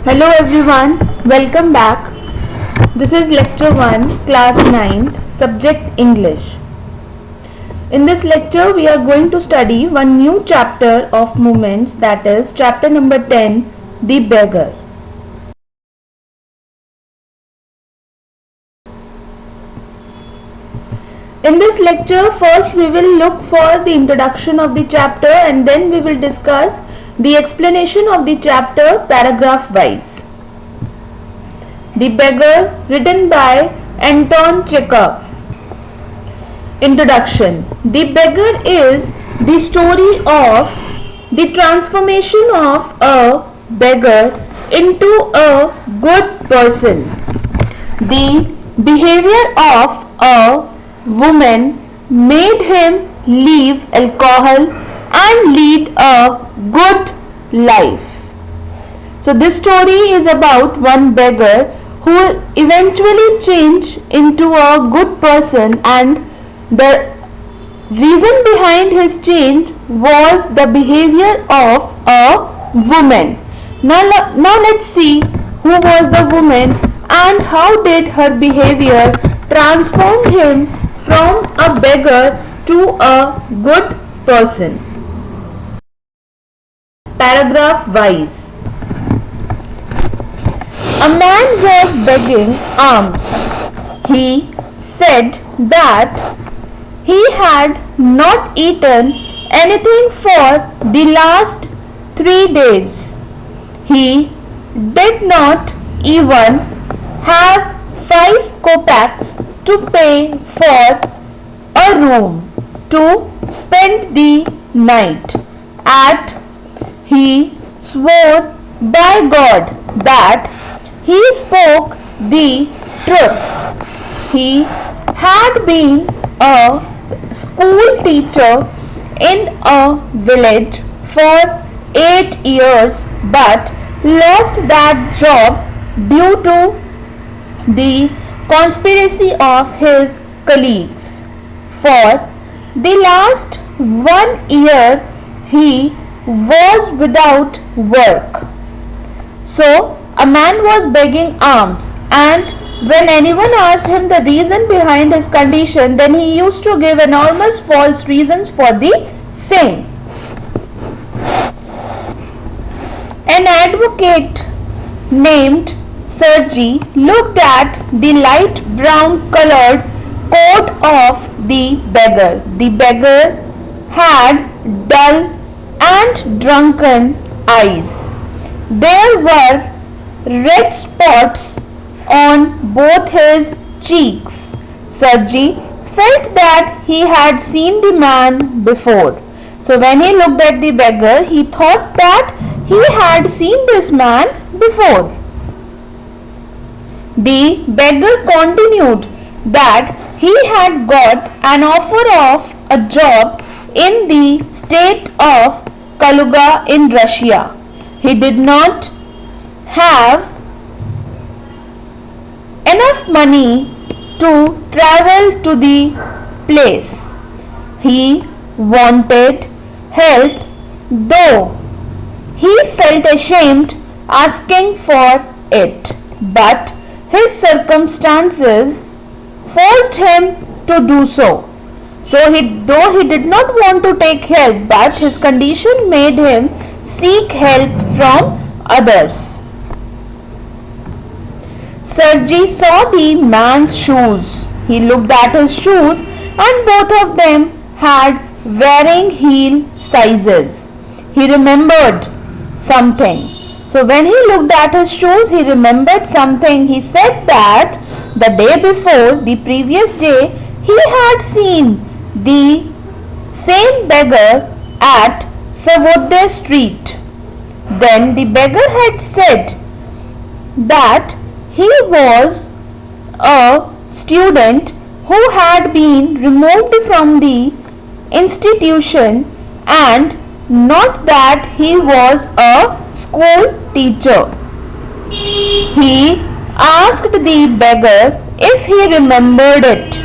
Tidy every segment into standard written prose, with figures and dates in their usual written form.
Hello everyone, welcome back. This is Lecture 1, Class 9th, Subject English. In this lecture, we are going to study one new chapter of movements, that is chapter number 10, The Beggar. In this lecture, first we will look for the introduction of the chapter and then we will discuss the explanation of the chapter paragraph wise. The Beggar, written by Anton Chekhov. Introduction. The Beggar is the story of the transformation of a beggar into a good person. The behavior of a woman made him leave alcohol and lead a good life. So this story is about one beggar who eventually changed into a good person, and the reason behind his change was the behavior of a woman. Now let's see who was the woman and how did her behavior transform him from a beggar to a good person. Paragraph wise. A man was begging alms. He said that he had not eaten anything for the last 3 days. He did not even have 5 kopecks to pay for a room to spend the night at. He swore by God that he spoke the truth. He had been a school teacher in a village for 8 years but lost that job due to the conspiracy of his colleagues. For the last 1 year he was without work. So a man was begging alms, and when anyone asked him the reason behind his condition, then he used to give enormous false reasons for the same. An advocate named Sergey looked at the light brown colored coat of the beggar. The beggar had dull and drunken eyes. There were red spots on both his cheeks. Sergey felt that he had seen the man before. So when he looked at the beggar, he thought that he had seen this man before. The beggar continued that he had got an offer of a job in the state of Kaluga in Russia. He did not have enough money to travel to the place. He wanted help, though he felt ashamed asking for it. But his circumstances forced him to do so. Though he did not want to take help, but his condition made him seek help from others. Sergey saw the man's shoes. He looked at his shoes and both of them had varying heel sizes. He remembered something. So when he looked at his shoes, he remembered something. He said that the day before, the previous day, he had seen the same beggar at Savodaya Street. Then the beggar had said that he was a student who had been removed from the institution and not that he was a school teacher. He asked the beggar if he remembered it.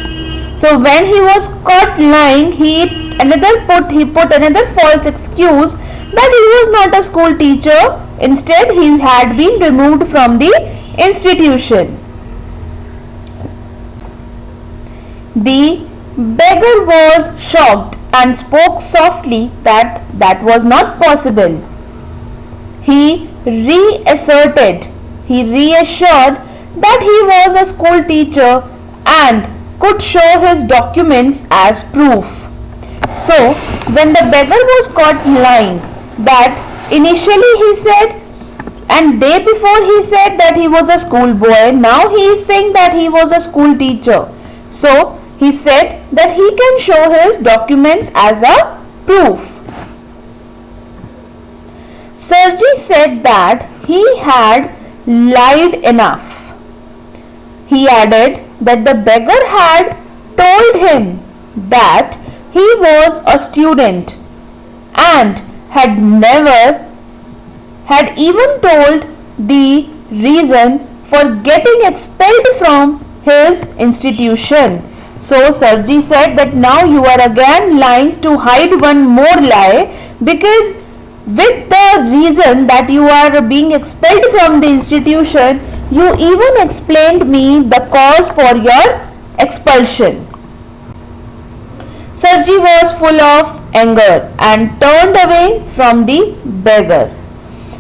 So when he was caught lying, he put another false excuse that he was not a school teacher. Instead, he had been removed from the institution. The beggar was shocked and spoke softly that was not possible. He reassured that he was a school teacher and could show his documents as proof. So, when the beggar was caught lying, that initially he said, and day before he said that he was a school boy, now he is saying that he was a school teacher. So, he said that he can show his documents as a proof. Sirji said that he had lied enough. He added that the beggar had told him that he was a student and had even told the reason for getting expelled from his institution. So Sirji said that now you are again lying to hide one more lie, because with the reason that you are being expelled from the institution, you even explained me the cause for your expulsion. Sirji was full of anger and turned away from the beggar.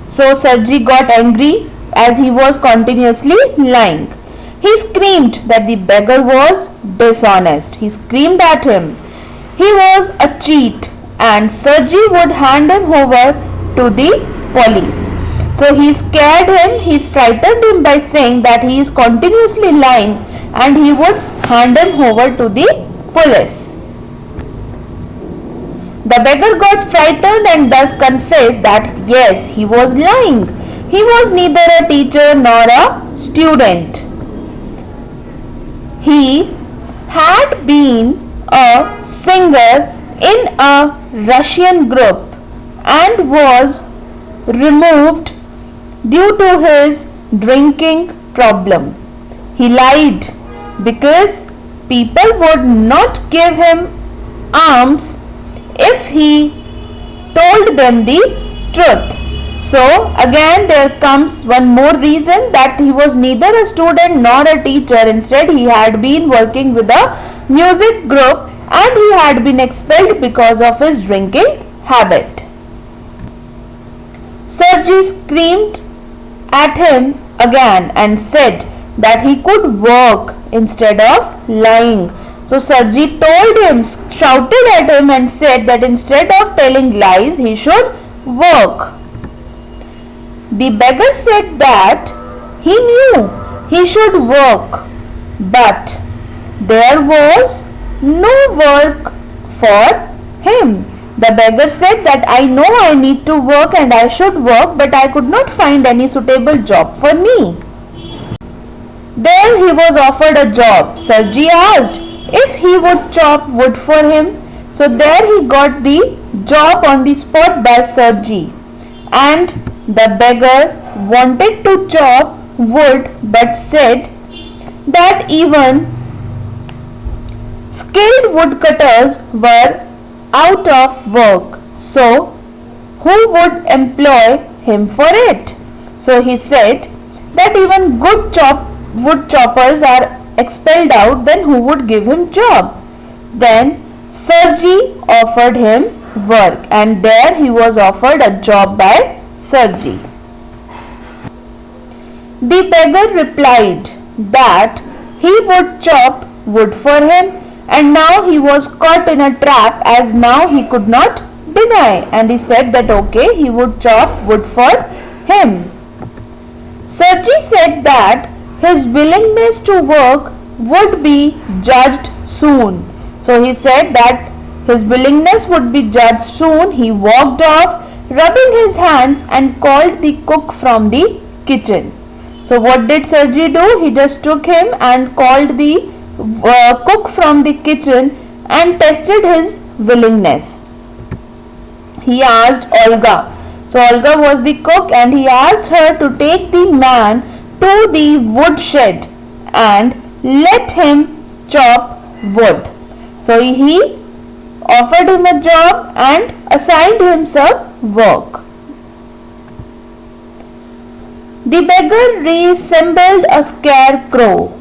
So Sirji got angry as he was continuously lying. He screamed that the beggar was dishonest. He screamed at him. He was a cheat and Sirji would hand him over to the police. So he scared him, he frightened him by saying that he is continuously lying and he would hand him over to the police. The beggar got frightened and thus confessed that yes, he was lying. He was neither a teacher nor a student. He had been a singer in a Russian group and was removed due to his drinking problem. He lied because people would not give him alms if he told them the truth. So again there comes one more reason, that he was neither a student nor a teacher. Instead he had been working with a music group and he had been expelled because of his drinking habit. Sirji screamed at him again and said that he could work instead of lying. So Sirji told him, shouted at him and said that instead of telling lies, he should work. The beggar said that he knew he should work, but there was no work for him. The beggar said that I know I need to work and I should work, but I could not find any suitable job for me. There he was offered a job. Sirji asked if he would chop wood for him. So there he got the job on the spot by Sirji. And the beggar wanted to chop wood but said that even skilled woodcutters were out of work. So who would employ him for it? So he said that even good wood choppers are expelled out, then who would give him job? Then Sirji offered him work and there he was offered a job by Sirji. The beggar replied that he would chop wood for him, and now he was caught in a trap, as now he could not deny, and he said that okay, he would chop wood for him. Sirji said that his willingness to work would be judged soon. So he said that his willingness would be judged soon. He walked off, rubbing his hands, and called the cook from the kitchen. So what did Sirji do? He just took him and called the cook from the kitchen and tested his willingness. He asked Olga. So Olga was the cook and he asked her to take the man to the woodshed and let him chop wood. So he offered him a job and assigned him some work. The beggar resembled a scarecrow.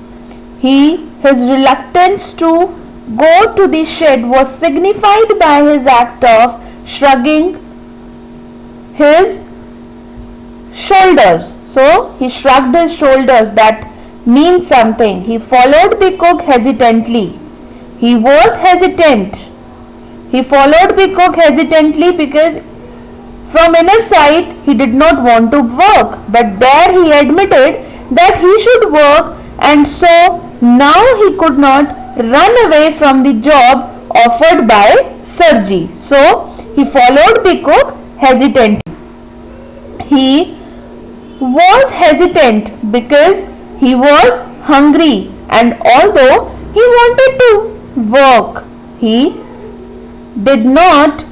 His reluctance to go to the shed was signified by his act of shrugging his shoulders. So he shrugged his shoulders. That means something. He followed the cook hesitantly. He was hesitant. He followed the cook hesitantly because from inner side he did not want to work, but there he admitted that he should work, and so now he could not run away from the job offered by Sirji. So he followed the cook hesitantly. He was hesitant because he was hungry, and although he wanted to work, he did not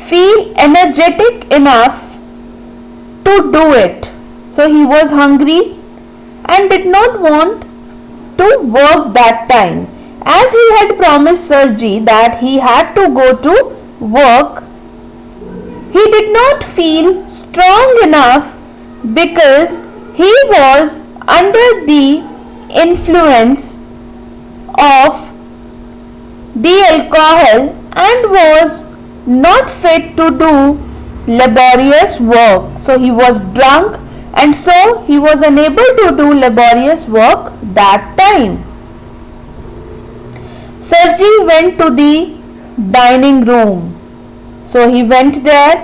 feel energetic enough to do it. So he was hungry and did not want to work that time. As he had promised Sirji that he had to go to work, he did not feel strong enough because he was under the influence of the alcohol and was not fit to do laborious work. So he was drunk, and so he was unable to do laborious work that time. Sirji went to the dining room. So he went there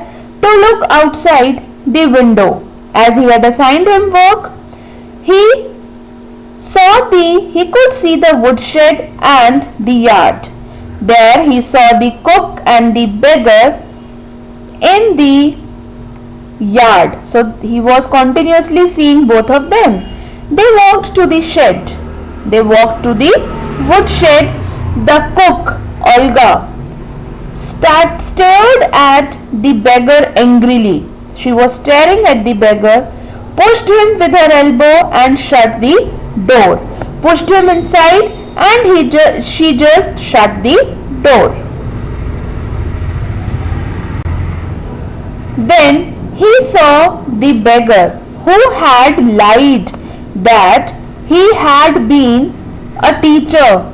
to look outside the window. As he had assigned him work, he could see the woodshed and the yard. There he saw the cook and the beggar in the yard. So he was continuously seeing both of them. They walked to the shed. They walked to the woodshed. The cook, Olga, stared at the beggar angrily. She was staring at the beggar, pushed him with her elbow and shut the door. Pushed him inside, and she just shut the door. Then he saw the beggar, who had lied that he had been a teacher,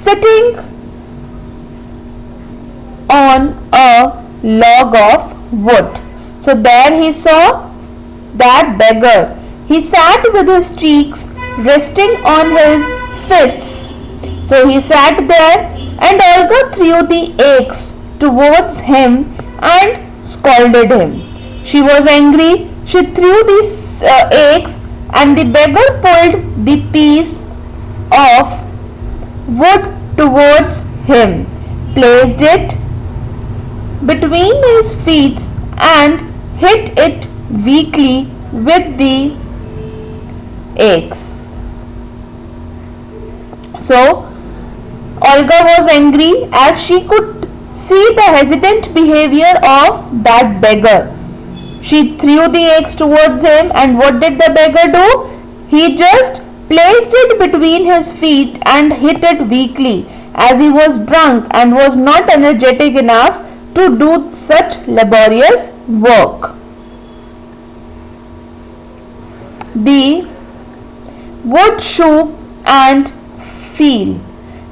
sitting on a log of wood. So there he saw that beggar. He sat with his cheeks resting on his fists. So he sat there, and Olga threw the eggs towards him and scolded him. She was angry. She threw these eggs, and the beggar pulled the piece of wood towards him, placed it between his feet and hit it weakly with the eggs. So Olga was angry as she could see the hesitant behavior of that beggar. She threw the eggs towards him, and what did the beggar do? He just placed it between his feet and hit it weakly, as he was drunk and was not energetic enough to do such laborious work. The wood shook and fell.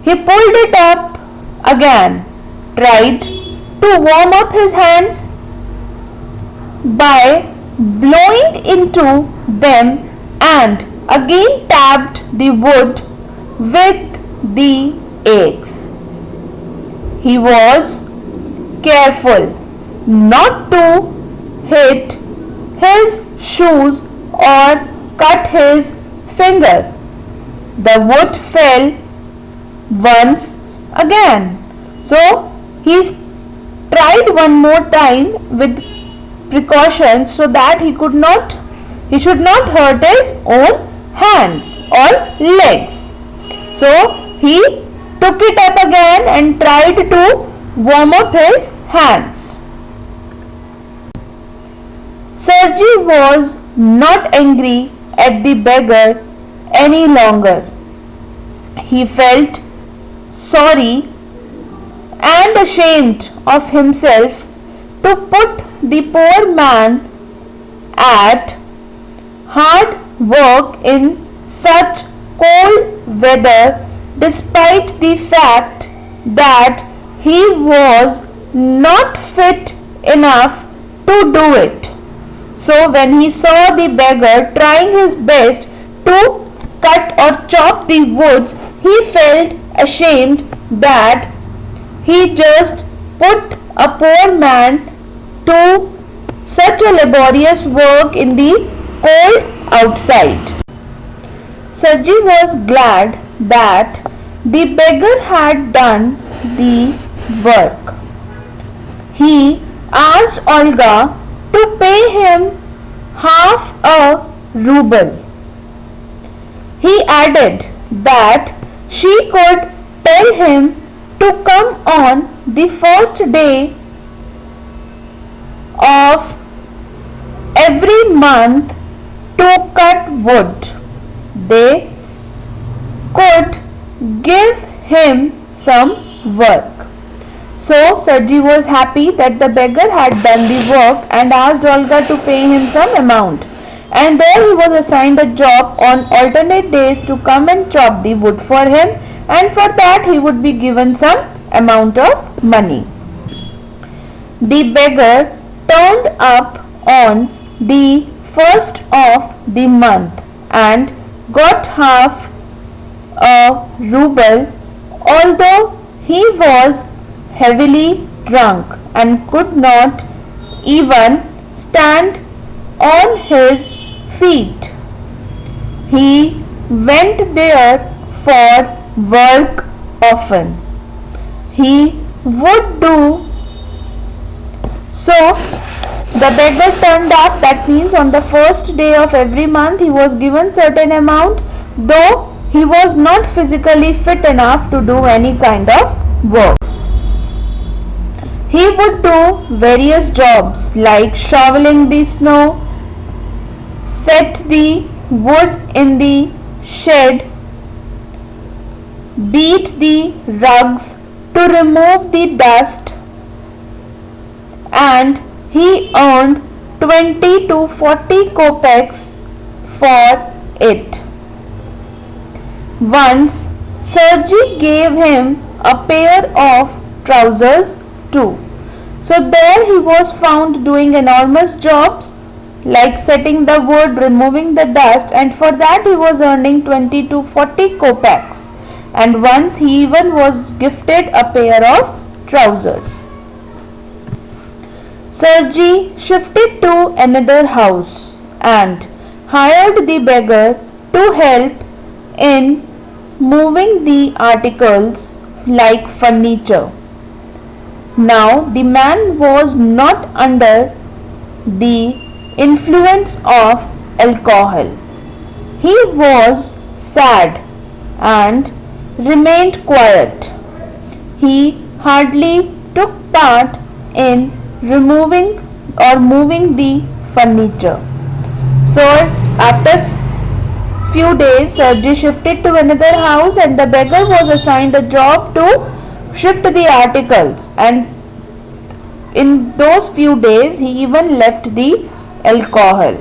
He pulled it up again, tried to warm up his hands by blowing into them, and again tapped the wood with the eggs. He was careful not to hit his shoes or cut his finger. The wood fell once again. So he tried one more time with precautions so that he should not hurt his own hands or legs. So he took it up again and tried to warm up his hands. Sirji was not angry at the beggar any longer. He felt sorry and ashamed of himself to put the poor man at hard work in such cold weather, despite the fact that he was not fit enough to do it. So when he saw the beggar trying his best to cut or chop the woods, he felt ashamed that he just put a poor man to such a laborious work in the cold outside. Sirji was glad that the beggar had done the work. He asked Olga to pay him half a ruble. He added that she could tell him to come on the first day of every month to cut wood. They could give him some work. So Sirji was happy that the beggar had done the work and asked Olga to pay him some amount. And there he was assigned a job on alternate days to come and chop the wood for him, and for that he would be given some amount of money. The beggar turned up on the first of the month and got half a ruble, although he was heavily drunk and could not even stand on his feet. He went there for work often. He would do so. The beggar turned up, that means on the first day of every month he was given certain amount, though he was not physically fit enough to do any kind of work. He would do various jobs like shoveling the snow, set the wood in the shed, beat the rugs to remove the dust, and he earned 20 to 40 kopecks for it. Once Sirji gave him a pair of trousers too. So there he was found doing enormous jobs like setting the wood, removing the dust, and for that he was earning 20 to 40 kopecks. And once he even was gifted a pair of trousers. Sirji shifted to another house and hired the beggar to help in moving the articles like furniture. Now the man was not under the influence of alcohol. He was sad and remained quiet. He hardly took part in removing or moving the furniture. So after few days, Sirji shifted to another house and the beggar was assigned a job to shift the articles, and in those few days he even left the alcohol,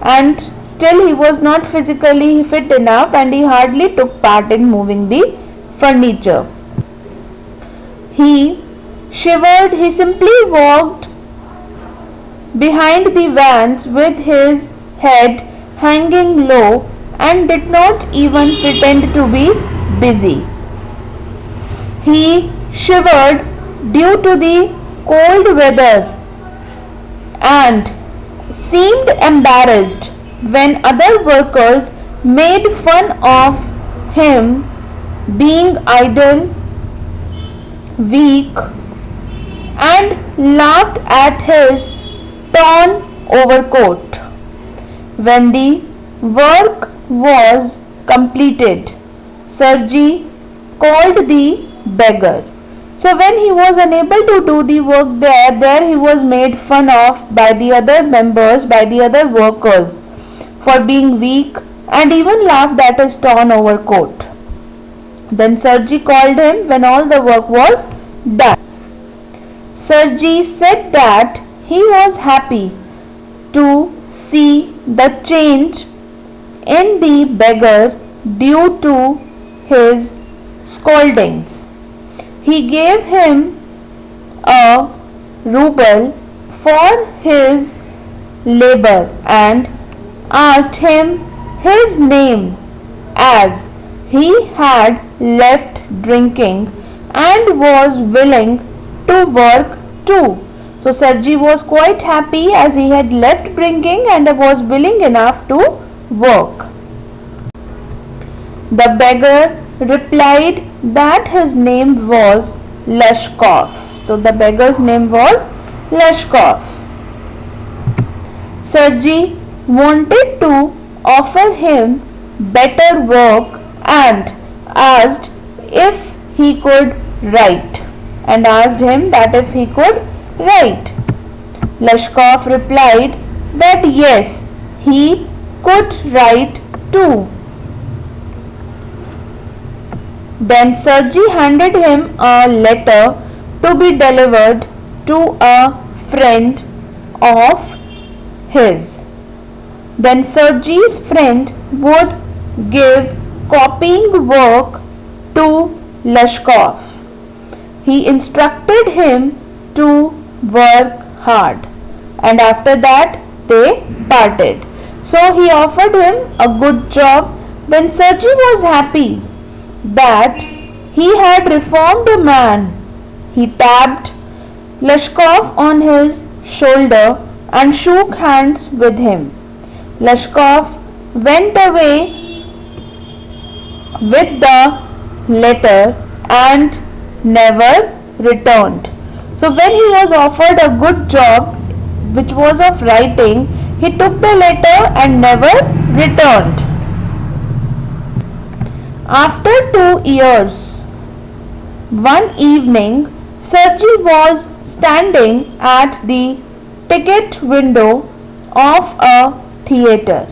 and still he was not physically fit enough and he hardly took part in moving the furniture. He shivered, he simply walked behind the vans with his head hanging low and did not even pretend to be busy. He shivered due to the cold weather and seemed embarrassed when other workers made fun of him being idle, weak, and laughed at his torn overcoat. When the work was completed, Sirji called the beggar. So when he was unable to do the work there he was made fun of by the other members, by the other workers for being weak, and even laughed at his torn overcoat. Then Sirji called him when all the work was done. Sergey said that he was happy to see the change in the beggar due to his scoldings. He gave him a ruble for his labor and asked him his name, as he had left drinking and was willing to work too. So Sergey was quite happy as he had left drinking and was willing enough to work. The beggar replied that his name was Lashkov. So the beggar's name was Lashkov. Sergey wanted to offer him better work and asked if he could write, and asked him that if he could write. Lashkov replied that yes, he could write too. Then Sergey handed him a letter to be delivered to a friend of his. Then Sergey's friend would give copying work to Lashkov. He instructed him to work hard, and after that they parted. So he offered him a good job. Then Sergey was happy that he had reformed a man. He tapped Lashkov on his shoulder and shook hands with him. Lashkov went away with the letter and never returned. So when he was offered a good job which was of writing, he took the letter and never returned. After 2 years, one evening, Sergey was standing at the ticket window of a theatre.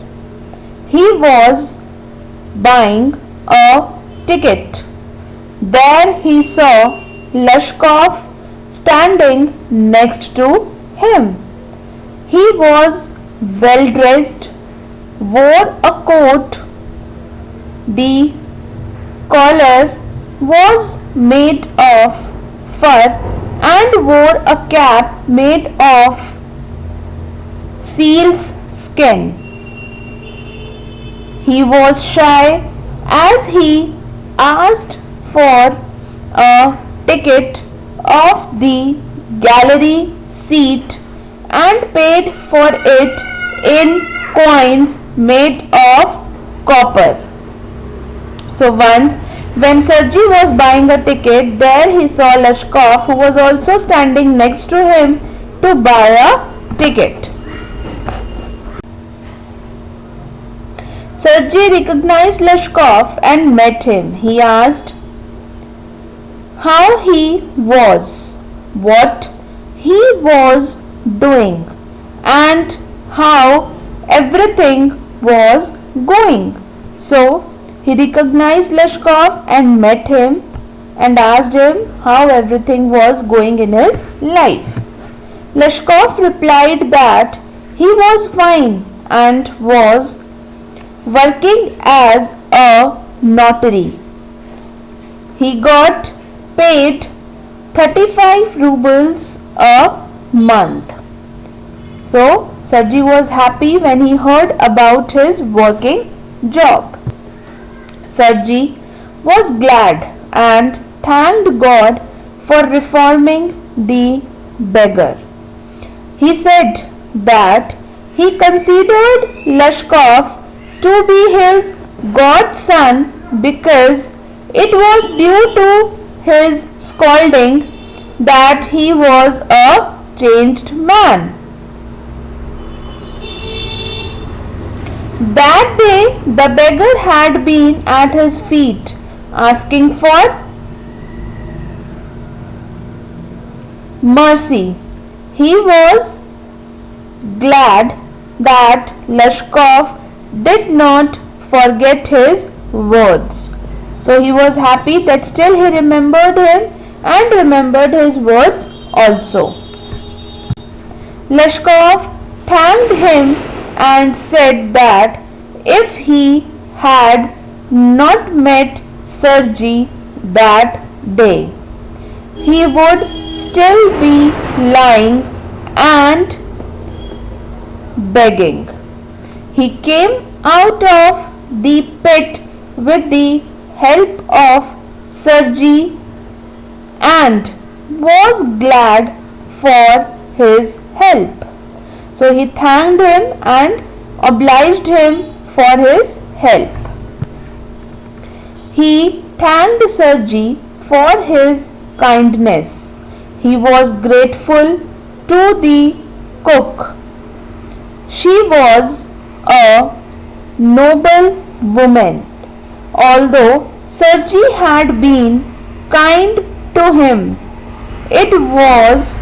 He was buying a ticket. There he saw Lashkov standing next to him. He was well dressed, wore a coat. The collar was made of fur and wore a cap made of seal's skin. He was shy as he asked for a ticket of the gallery seat and paid for it in coins made of copper. So once when Sergey was buying a ticket, there he saw Lashkov, who was also standing next to him to buy a ticket. Sergey recognized Lashkov and met him. He asked how he was, what he was doing, and how everything was going. So he recognized Lashkov and met him and asked him how everything was going in his life. Lashkov replied that he was fine and was working as a notary. He got paid 35 rubles a month. So Sergey was happy when he heard about his working job. Sergey was glad and thanked God for reforming the beggar. He said that he considered Lashkov to be his godson because it was due to his scolding that he was a changed man. That day the beggar had been at his feet asking for mercy. He was glad that Lashkov did not forget his words. So he was happy that still he remembered him and remembered his words also. Leshkov thanked him and said that if he had not met Sergei that day, he would still be lying and begging. He came out of the pit with the help of Sergei and was glad for his help. So he thanked him and obliged him for his help. He thanked Sergei for his kindness. He was grateful to the cook. She was a noble woman. Although Sergei had been kind to him, it was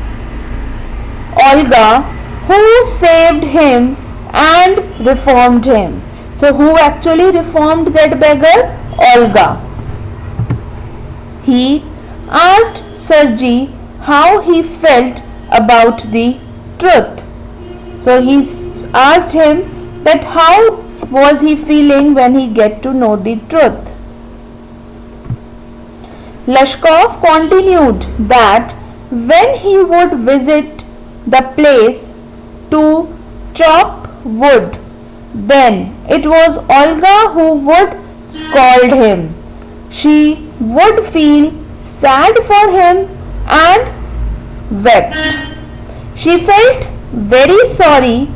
Olga who saved him and reformed him. So who actually reformed that beggar? Olga. He asked Sergei how he felt about the truth. So he asked him that how was he feeling when he get to know the truth. Leshkov continued that when he would visit the place to chop wood, then it was Olga who would scold him. She would feel sad for him and wept. She felt very sorry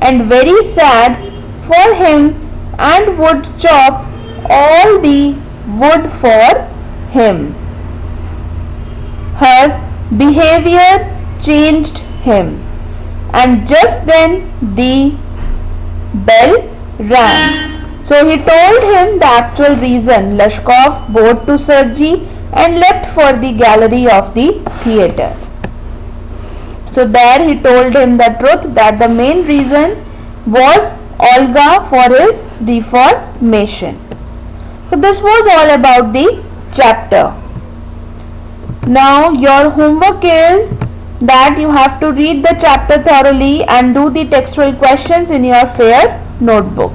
and very sad for him and would chop all the wood for him. Her behavior changed him, and just then the bell rang. So he told him the actual reason. Leshkov bowed to Sergei and left for the gallery of the theatre. So there he told him the truth, that the main reason was Olga for his reformation. So this was all about the chapter. Now your homework is that you have to read the chapter thoroughly and do the textual questions in your fair notebook.